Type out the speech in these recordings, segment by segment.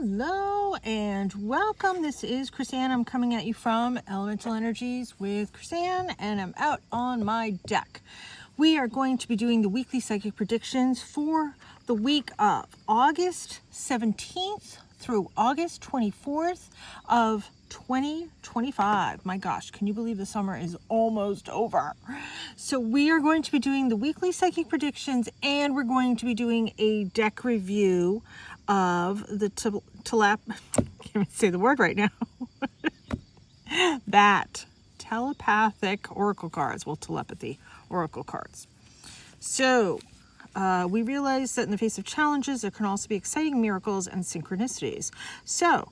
Hello and welcome. This is Chrisanne. I'm coming at you from Elemental Energies with Chrisanne, and I'm out on my deck. We are going to be doing the weekly psychic predictions for the week of August 17th through August 24th of 2025. My gosh, can you believe the summer is almost over? So we are going to be doing the weekly psychic predictions, and we're going to be doing a deck review of the can't even say the word right now. That telepathic oracle cards. Well, telepathy oracle cards. So we realize that in the face of challenges, there can also be exciting miracles and synchronicities. So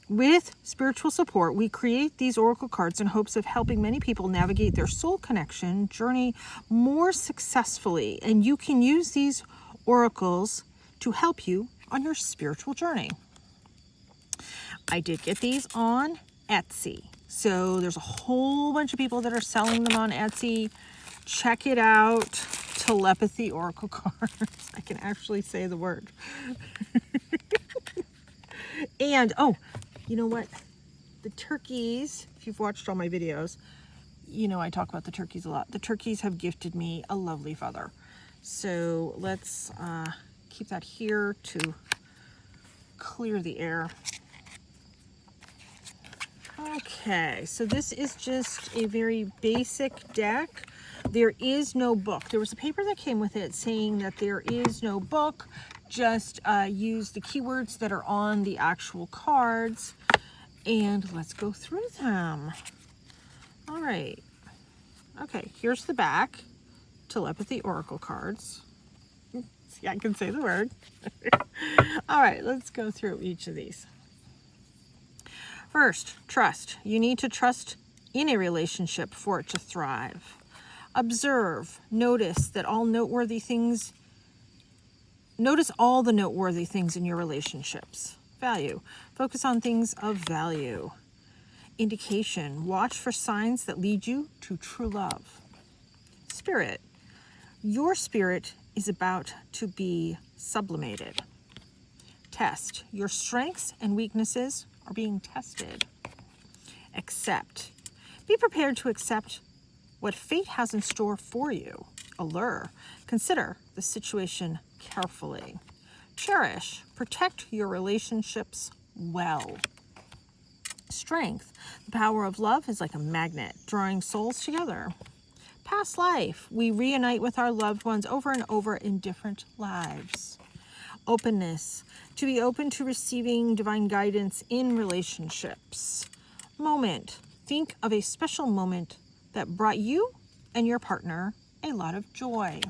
with spiritual support, we create these oracle cards in hopes of helping many people navigate their soul connection journey more successfully. And you can use these oracles to help you on your spiritual journey. I did get these on Etsy. So there's a whole bunch of people that are selling them on Etsy. Check it out. Telepathy Oracle Cards. I can actually say the word. And, oh, you know what? The turkeys, if you've watched all my videos, you know I talk about the turkeys a lot. The turkeys have gifted me a lovely feather. So let's keep that here to clear the air. Okay, so this is just a very basic deck. There is no book. There was a paper that came with it saying that there is no book. Just use the keywords that are on the actual cards. And let's go through them. All right. Okay, here's the back. Telepathy Oracle Cards. See, I can say the word. All right, let's go through each of these. First, trust. You need to trust in a relationship for it to thrive. Observe. Notice all the noteworthy things in your relationships. Value. Focus on things of value. Indication. Watch for signs that lead you to true love. Spirit. Your spirit is about to be sublimated. Test. Your strengths and weaknesses are being tested. Accept. Be prepared to accept what fate has in store for you. Allure. Consider the situation carefully. Cherish. Protect your relationships well. Strength. The power of love is like a magnet, drawing souls together. Past life. We reunite with our loved ones over and over in different lives. Openness. To be open to receiving divine guidance in relationships. Moment. Think of a special moment that brought you and your partner a lot of joy.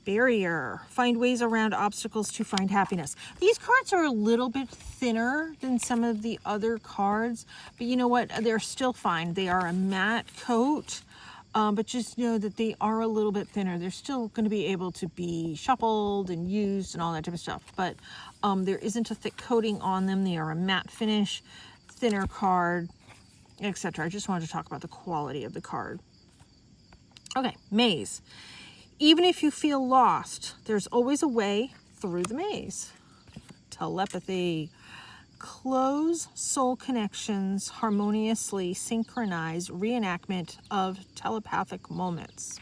Barrier. Find ways around obstacles to find happiness. These cards are a little bit thinner than some of the other cards, but you know what? They're still fine. They are a matte coat. But just know that they are a little bit thinner. They're still going to be able to be shuffled and used and all that type of stuff. But there isn't a thick coating on them. They are a matte finish, thinner card, etc. I just wanted to talk about the quality of the card. Okay, maze. Even if you feel lost, there's always a way through the maze. Telepathy. Close soul connections harmoniously synchronize reenactment of telepathic moments.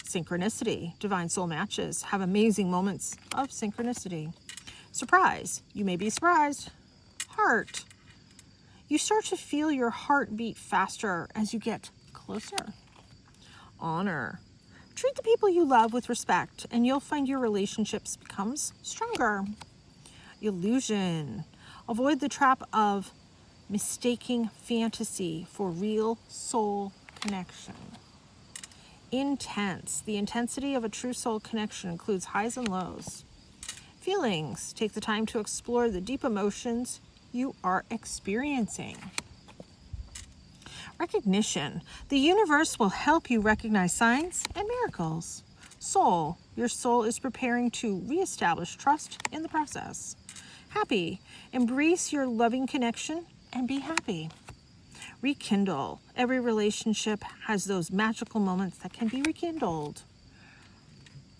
Synchronicity. Divine soul matches have amazing moments of synchronicity. Surprise. You may be surprised. Heart. You start to feel your heart beat faster as you get closer. Honor. Treat the people you love with respect, and you'll find your relationships becomes stronger. Illusion. Avoid the trap of mistaking fantasy for real soul connection. Intense. The intensity of a true soul connection includes highs and lows. Feelings. Take the time to explore the deep emotions you are experiencing. Recognition. The universe will help you recognize signs and miracles. Soul. Your soul is preparing to reestablish trust in the process. Happy. Embrace your loving connection and be happy. Rekindle. Every relationship has those magical moments that can be rekindled.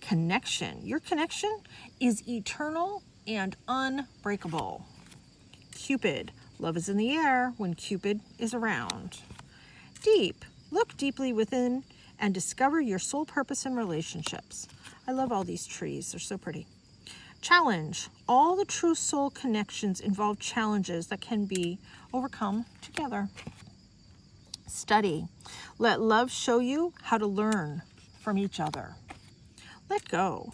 Connection. Your connection is eternal and unbreakable. Cupid, love is in the air when Cupid is around. Deep, look deeply within and discover your soul purpose in relationships. I love all these trees, they're so pretty. Challenge, all the true soul connections involve challenges that can be overcome together. Study, let love show you how to learn from each other. Let go.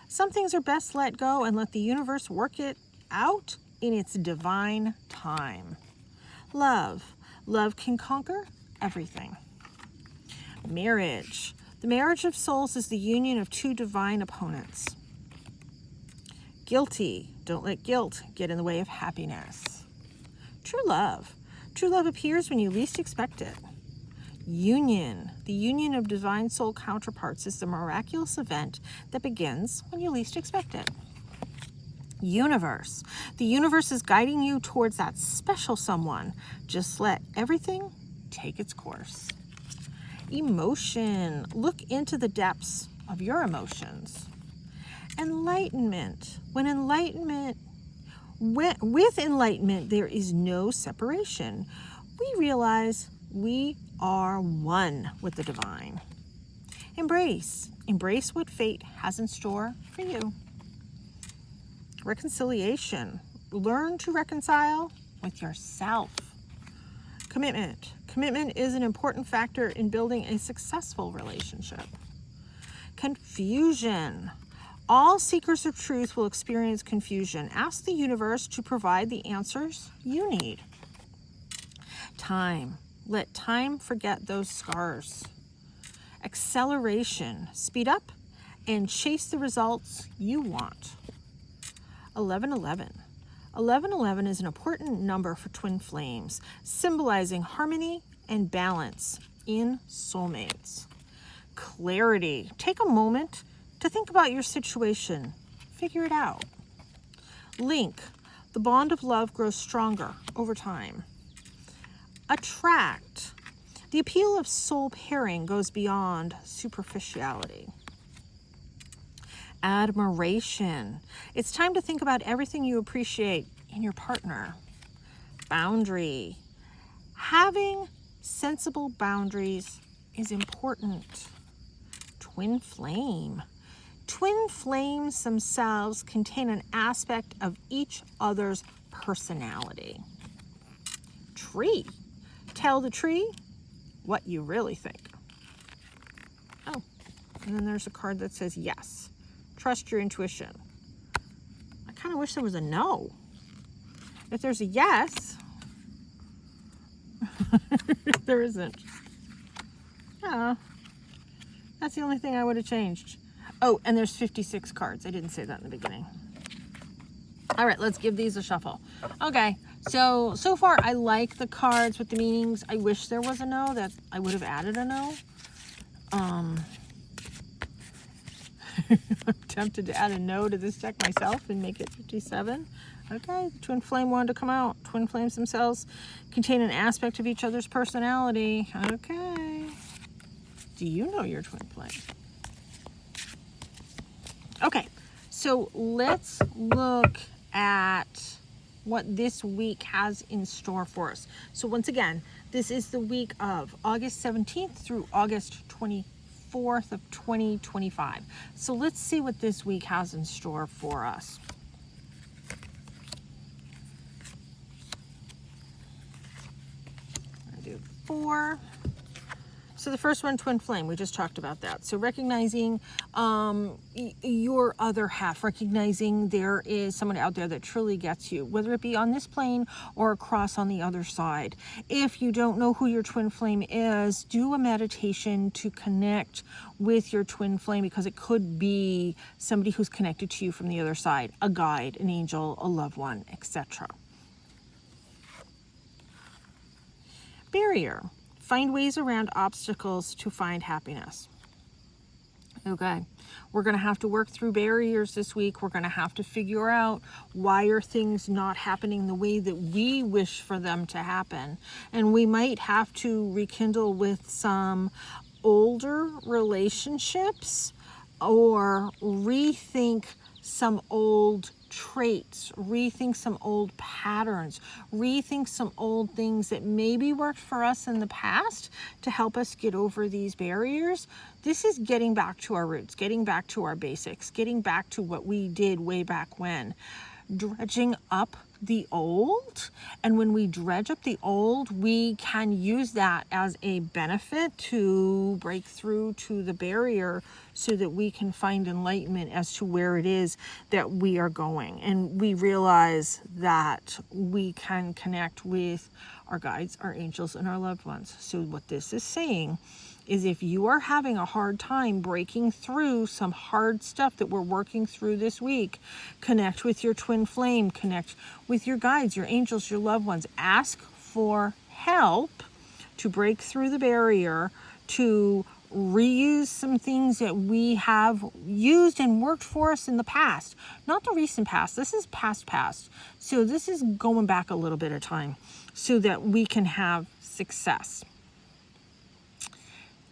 Some things are best let go and let the universe work it out in its divine time. Love. Love can conquer everything. Marriage. The marriage of souls is the union of two divine opponents. Guilty. Don't let guilt get in the way of happiness. True love. True love appears when you least expect it. Union. The union of divine soul counterparts is the miraculous event that begins when you least expect it. Universe. The universe is guiding you towards that special someone. Just let everything take its course. Emotion. Look into the depths of your emotions. Enlightenment. With enlightenment, there is no separation. We realize we are one with the divine. Embrace. Embrace what fate has in store for you. Reconciliation. Learn to reconcile with yourself. Commitment. Commitment is an important factor in building a successful relationship. Confusion. All seekers of truth will experience confusion. Ask the universe to provide the answers you need. Time. Let time forget those scars. Acceleration. Speed up and chase the results you want. 1111. 1111 is an important number for twin flames, symbolizing harmony and balance in soulmates. Clarity. Take a moment to think about your situation. Figure it out. Link. The bond of love grows stronger over time. Attract. The appeal of soul pairing goes beyond superficiality. Admiration. It's time to think about everything you appreciate in your partner. Boundary. Having sensible boundaries is important. Twin flame. Twin flames themselves contain an aspect of each other's personality. Tree. Tell the tree what you really think. Oh, and then there's a card that says yes. Trust your intuition. I kind of wish there was a no. If there's a yes, there isn't. Oh, that's the only thing I would have changed. Oh, and there's 56 cards. I didn't say that in the beginning. All right, let's give these a shuffle. Okay, so far I like the cards with the meanings. I wish there was a no, that I would have added a no. I'm tempted to add a no to this deck myself and make it 57. Okay, the twin flame wanted to come out. Twin flames themselves contain an aspect of each other's personality. Okay. Do you know your twin flame? Okay, so let's look at what this week has in store for us. So once again, this is the week of August 17th through August 24th of 2025. So let's see what this week has in store for us. I'll do 4. So the first one, twin flame, we just talked about that. So recognizing your other half, recognizing there is someone out there that truly gets you, whether it be on this plane or across on the other side. If you don't know who your twin flame is, do a meditation to connect with your twin flame, because it could be somebody who's connected to you from the other side, a guide, an angel, a loved one, etc. Barrier. Find ways around obstacles to find happiness. Okay, we're going to have to work through barriers this week. We're going to have to figure out, why are things not happening the way that we wish for them to happen? And we might have to rekindle with some older relationships or rethink some old traits, rethink some old patterns, rethink some old things that maybe worked for us in the past to help us get over these barriers. This is getting back to our roots, getting back to our basics, getting back to what we did way back when. Dredging up the old, and when we dredge up the old, we can use that as a benefit to break through to the barrier so that we can find enlightenment as to where it is that we are going. And we realize that we can connect with our guides, our angels, and our loved ones. So what this is saying is, if you are having a hard time breaking through some hard stuff that we're working through this week, connect with your twin flame, connect with your guides, your angels, your loved ones. Ask for help to break through the barrier, to reuse some things that we have used and worked for us in the past. Not the recent past. This is past. So this is going back a little bit of time so that we can have success.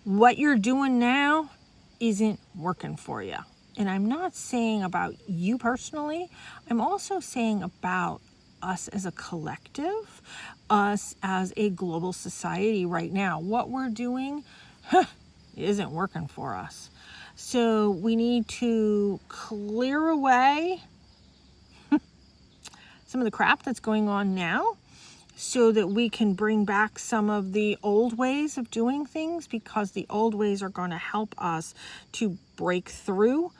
What you're doing now isn't working for you. And I'm not saying about you personally. I'm also saying about us as a collective, us as a global society right now. What we're doing isn't working for us. So we need to clear away some of the crap that's going on now, so that we can bring back some of the old ways of doing things, because the old ways are going to help us to break through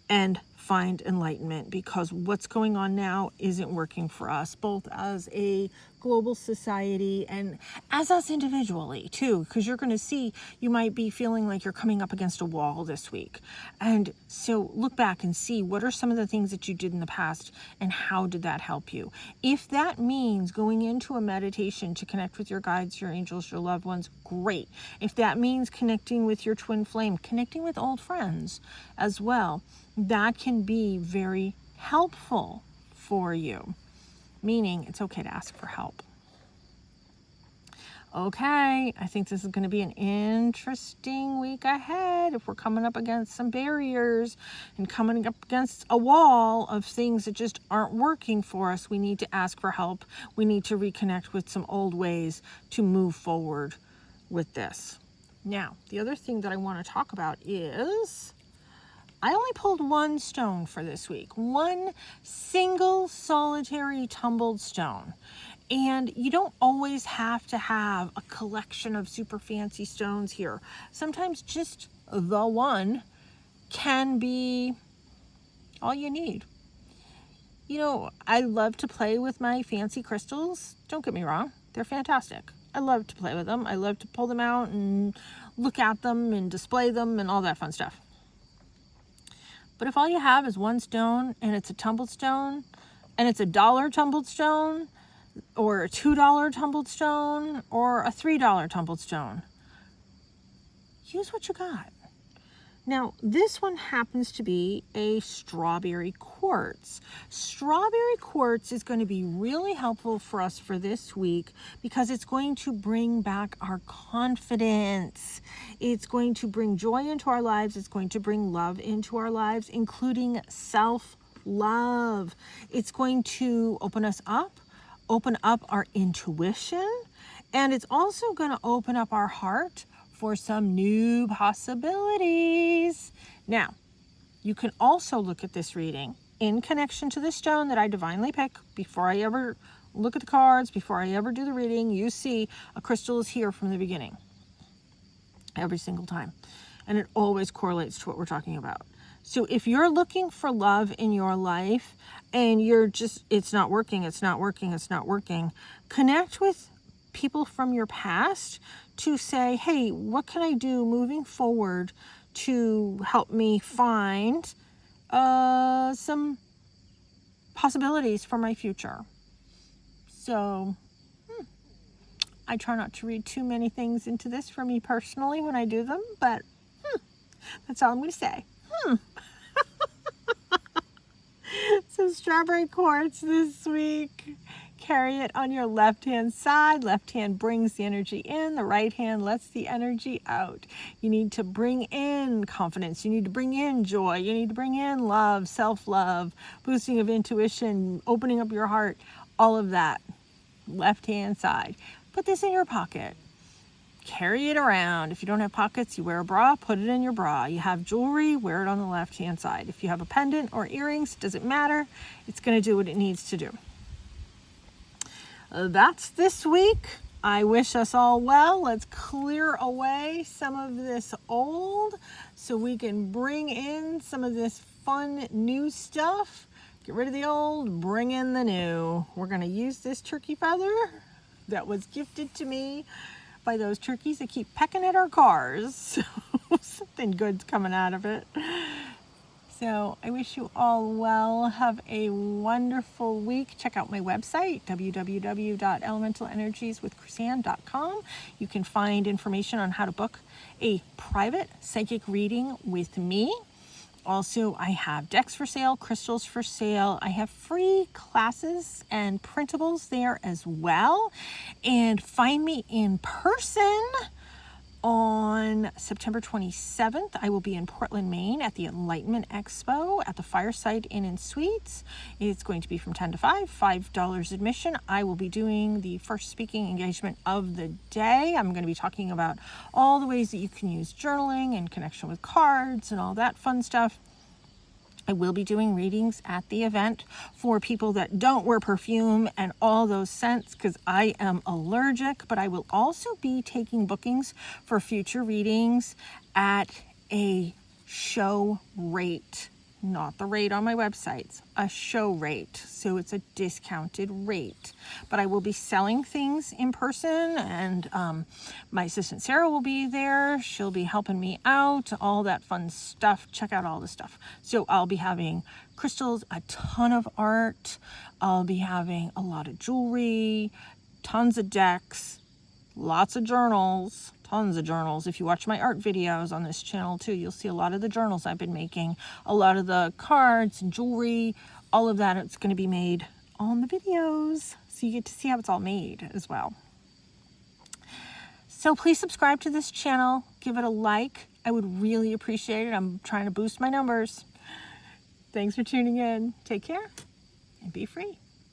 and find enlightenment, because what's going on now isn't working for us, both as a global society and as us individually too, because you're going to see, you might be feeling like you're coming up against a wall this week. And so look back and see, what are some of the things that you did in the past and how did that help you? If that means going into a meditation to connect with your guides, your angels, your loved ones, great. If that means connecting with your twin flame, connecting with old friends as well, that can be very helpful for you. Meaning it's okay to ask for help. Okay, I think this is going to be an interesting week ahead. If we're coming up against some barriers and coming up against a wall of things that just aren't working for us, we need to ask for help. We need to reconnect with some old ways to move forward with this. Now, the other thing that I want to talk about is, I only pulled one stone for this week, one single solitary tumbled stone. And you don't always have to have a collection of super fancy stones here. Sometimes just the one can be all you need. You know, I love to play with my fancy crystals. Don't get me wrong, they're fantastic. I love to play with them. I love to pull them out and look at them and display them and all that fun stuff. But if all you have is one stone, and it's a tumbled stone, and it's $1 tumbled stone, or a $2 tumbled stone, or a $3 tumbled stone, use what you got. Now, this one happens to be a strawberry quartz. Strawberry quartz is going to be really helpful for us for this week, because it's going to bring back our confidence. It's going to bring joy into our lives. It's going to bring love into our lives, including self-love. It's going to open us up, open up our intuition, and it's also going to open up our heart for some new possibilities. Now, you can also look at this reading in connection to the stone that I divinely pick. Before I ever look at the cards, before I ever do the reading, you see a crystal is here from the beginning, every single time. And it always correlates to what we're talking about. So if you're looking for love in your life and you're just, it's not working, connect with people from your past to say, hey, what can I do moving forward to help me find some possibilities for my future? So I try not to read too many things into this for me personally when I do them, but that's all I'm going to say. So strawberry quartz this week carry it on your left-hand side. Left hand brings the energy in, the right hand lets the energy out. You need to bring in confidence. You need to bring in joy. You need to bring in love, self-love, boosting of intuition, opening up your heart, all of that. Left-hand side. Put this in your pocket. Carry it around. If you don't have pockets, you wear a bra, put it in your bra. You have jewelry, wear it on the left-hand side. If you have a pendant or earrings, doesn't matter. It's going to do what it needs to do. That's this week. I wish us all well. Let's clear away some of this old so we can bring in some of this fun new stuff. Get rid of the old, bring in the new. We're going to use this turkey feather that was gifted to me by those turkeys that keep pecking at our cars. So something good's coming out of it. So I wish you all well. Have a wonderful week. Check out my website, www.elementalenergieswithchrisanne.com. You can find information on how to book a private psychic reading with me. Also, I have decks for sale, crystals for sale. I have free classes and printables there as well. And find me in person on September 27th. I will be in Portland, Maine at the Enlightenment Expo at the Fireside Inn and Suites. It's going to be from 10 to 5, $5 admission. I will be doing the first speaking engagement of the day. I'm going to be talking about all the ways that you can use journaling in connection with cards and all that fun stuff. I will be doing readings at the event for people that don't wear perfume and all those scents because I am allergic, but I will also be taking bookings for future readings at a show rate, not the rate on my websites, a show rate. So it's a discounted rate, but I will be selling things in person and my assistant Sarah will be there. She'll be helping me out, all that fun stuff. Check out all the stuff. So I'll be having crystals, a ton of art. I'll be having a lot of jewelry, tons of decks, lots of journals, tons of journals. If you watch my art videos on this channel too, you'll see a lot of the journals I've been making, a lot of the cards and jewelry, all of that. It's going to be made on the videos. So you get to see how it's all made as well. So please subscribe to this channel. Give it a like. I would really appreciate it. I'm trying to boost my numbers. Thanks for tuning in. Take care and be free.